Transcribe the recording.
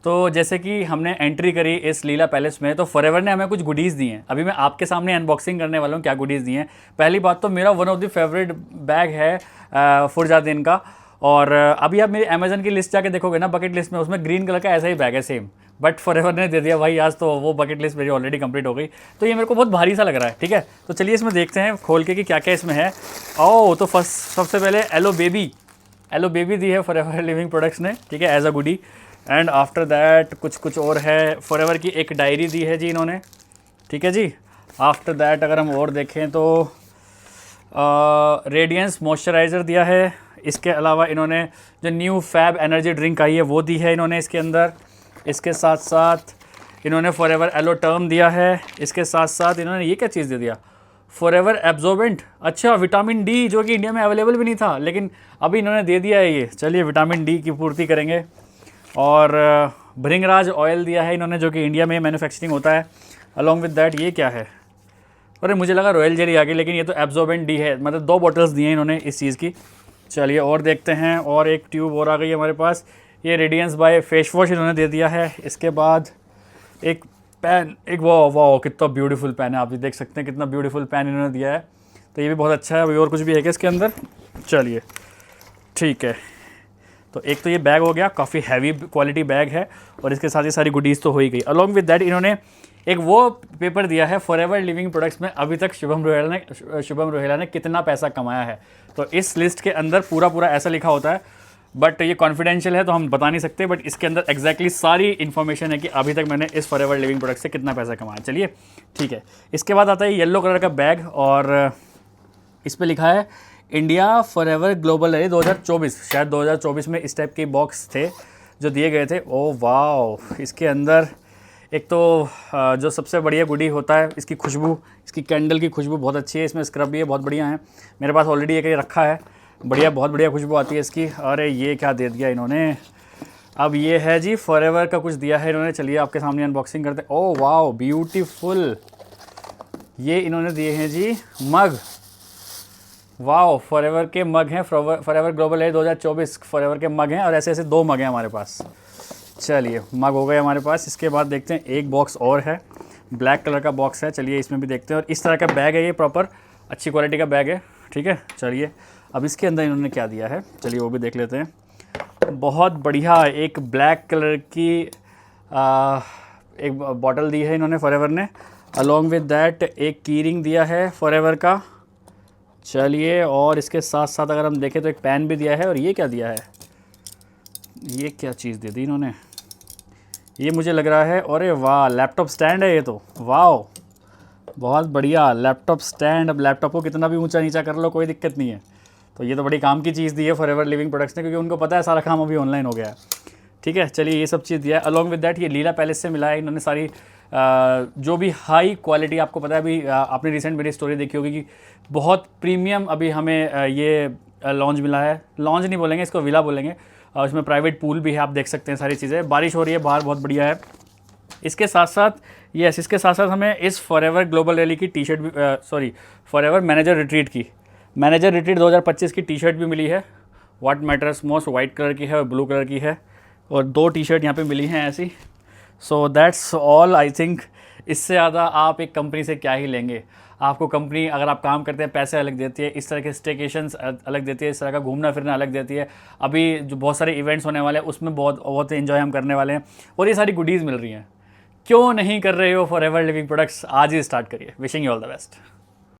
तो जैसे कि हमने एंट्री करी इस लीला पैलेस में, तो फॉरएवर ने हमें कुछ गुडीज़ दी हैं। अभी मैं आपके सामने अनबॉक्सिंग करने वाला हूँ क्या गुडीज़ दी हैं। पहली बात तो मेरा one of the favourite bag है फुरजादीन का। और अभी आप मेरी अमेजन की लिस्ट जाके देखोगे ना, बकेट लिस्ट में, उसमें ग्रीन कलर का ऐसा ही बैग है सेम, बट फॉरएवर ने दे दिया भाई आज, तो वो बकेट लिस्ट मेरी ऑलरेडी कंप्लीट हो गई। तो ये मेरे को बहुत भारी सा लग रहा है। ठीक है, तो चलिए इसमें देखते हैं खोल के कि क्या क्या इसमें है। ओह, तो फर्स्ट सबसे पहले एलो बेबी दी है फॉरएवर लिविंग प्रोडक्ट्स ने, ठीक है, as a goodie. And after that कुछ और है। फॉरएवर की एक डायरी दी है जी इन्होंने, ठीक है जी। आफ्टर दैट अगर हम और देखें तो रेडियंस मॉइस्चराइज़र दिया है। इसके अलावा इन्होंने जो न्यू फैब एनर्जी ड्रिंक आई है वो दी है इन्होंने इसके अंदर। इसके साथ साथ इन्होंने फॉरएवर एलो टर्म दिया है। इसके साथ साथ इन्होंने ये क्या चीज़ दे दिया, फॉरएवर एब्जॉर्बेंट, अच्छा विटामिन डी, जो कि इंडिया में अवेलेबल भी नहीं था, लेकिन अभी इन्होंने दे दिया है ये। चलिए विटामिन डी की पूर्ति करेंगे। और भृंगराज ऑयल दिया है इन्होंने, जो कि इंडिया में मैन्युफैक्चरिंग होता है। अलॉन्ग विद दैट ये क्या है, अरे मुझे लगा रॉयल जेली आ गई, लेकिन ये तो एब्जॉर्बेंट डी है। मतलब 2 बॉटल्स दिए हैं इन्होंने इस चीज़ की। चलिए और देखते हैं, और एक ट्यूब और आ गई है हमारे पास। ये रेडियंस बाय फेस वॉश इन्होंने दे दिया है। इसके बाद एक पेन, एक वाह कितना ब्यूटीफुल पेन है, आप भी देख सकते हैं कितना ब्यूटीफुल पेन इन्होंने दिया है। तो ये भी बहुत अच्छा है। अभी और कुछ भी है क्या इसके अंदर, चलिए ठीक है। तो एक तो ये बैग हो गया, काफ़ी हैवी क्वालिटी बैग है, और इसके साथ ही सारी गुडीज़ तो हो ही गई। अलॉन्ग विद दैट इन्होंने एक वो पेपर दिया है, फॉरएवर लिविंग प्रोडक्ट्स में अभी तक शुभम रोहेला ने कितना पैसा कमाया है। तो इस लिस्ट के अंदर पूरा ऐसा लिखा होता है, बट ये कॉन्फिडेंशियल है तो हम बता नहीं सकते, बट इसके अंदर एग्जैक्टली सारी इन्फॉर्मेशन है कि अभी तक मैंने इस फॉरएवर लिविंग प्रोडक्ट से कितना पैसा कमाया। चलिए ठीक है। इसके बाद आता है येलो कलर का बैग, और इस पर लिखा है इंडिया फॉरएवर ग्लोबल रैली 2024। शायद 2024 में इस टाइप के बॉक्स थे जो दिए गए थे। ओ वाह, इसके अंदर एक तो जो सबसे बढ़िया गुडी होता है, इसकी खुशबू, इसकी कैंडल की खुशबू बहुत अच्छी है। इसमें स्क्रब भी है, बहुत बढ़िया है। मेरे पास ऑलरेडी एक रखा है, बढ़िया, बहुत बढ़िया खुशबू आती है इसकी। अरे ये क्या दे दिया इन्होंने, अब ये है जी फॉरएवर का कुछ दिया है इन्होंने। चलिए आपके सामने अनबॉक्सिंग करते हैं। ओह वाह ब्यूटीफुल, ये इन्होंने दिए हैं जी मग। वाह, फॉरएवर के मग हैं, फॉरएवर ग्लोबल है 2024 फॉरएवर के मग हैं, और ऐसे ऐसे 2 मग हैं हमारे पास। चलिए मग हो गए हमारे पास। इसके बाद देखते हैं एक बॉक्स और है, ब्लैक कलर का बॉक्स है। चलिए इसमें भी देखते हैं, और इस तरह का बैग है ये, प्रॉपर अच्छी क्वालिटी का बैग है, ठीक है। चलिए अब इसके अंदर इन्होंने क्या दिया है, चलिए वो भी देख लेते हैं। बहुत बढ़िया एक ब्लैक कलर की एक बॉटल दी है इन्होंने फॉरएवर ने। अलॉन्ग विद दैट एक की रिंग दिया है फॉरएवर का। चलिए, और इसके साथ साथ अगर हम देखें तो एक पेन भी दिया है। और ये क्या दिया है, ये क्या चीज़ दे दी इन्होंने, ये मुझे लग रहा है, अरे वाह लैपटॉप स्टैंड है ये तो। वाह बहुत बढ़िया लैपटॉप स्टैंड। अब लैपटॉप को कितना भी ऊंचा नीचा कर लो कोई दिक्कत नहीं है। तो ये तो बड़ी काम की चीज़ दी है फॉरएवर लिविंग प्रोडक्ट्स ने, क्योंकि उनको पता है सारा काम अभी ऑनलाइन हो गया है, ठीक है। चलिए ये सब चीज़ दिया है। अलॉन्ग विद दैट ये लीला पैलेस से मिला है इन्होंने सारी जो भी हाई क्वालिटी, आपको पता है अभी आपने रिसेंट मेरी स्टोरी देखी होगी कि बहुत प्रीमियम अभी हमें ये लॉन्च मिला है। लॉन्च नहीं बोलेंगे इसको, विला बोलेंगे। इसमें प्राइवेट पूल भी है, आप देख सकते हैं सारी चीज़ें। बारिश हो रही है बाहर, बहुत बढ़िया है। इसके साथ साथ इसके साथ साथ हमें इस फॉरएवर ग्लोबल रैली की टी शर्ट भी, सॉरी फॉरएवर मैनेजर रिट्रीट की, मैनेजर रिट्रीट 2025 की टी शर्ट भी मिली है। What matters most, white colour की है और ब्लू कलर की है, और 2 टी शर्ट यहाँ पे मिली हैं ऐसी। So that's all I think. इससे ज़्यादा आप एक कंपनी से क्या ही लेंगे। आपको कंपनी, अगर आप काम करते हैं, पैसे अलग देती है, इस तरह के स्टेकेशंस अलग देती है, इस तरह का घूमना फिरना अलग देती है। अभी जो बहुत सारे इवेंट्स होने वाले हैं उसमें बहुत एंजॉय हम करने वाले हैं, और ये सारी गुडीज़ मिल रही हैं। क्यों नहीं कर रहे हो फॉरएवर लिविंग प्रोडक्ट्स, आज ही स्टार्ट करिए। Wishing you all the best.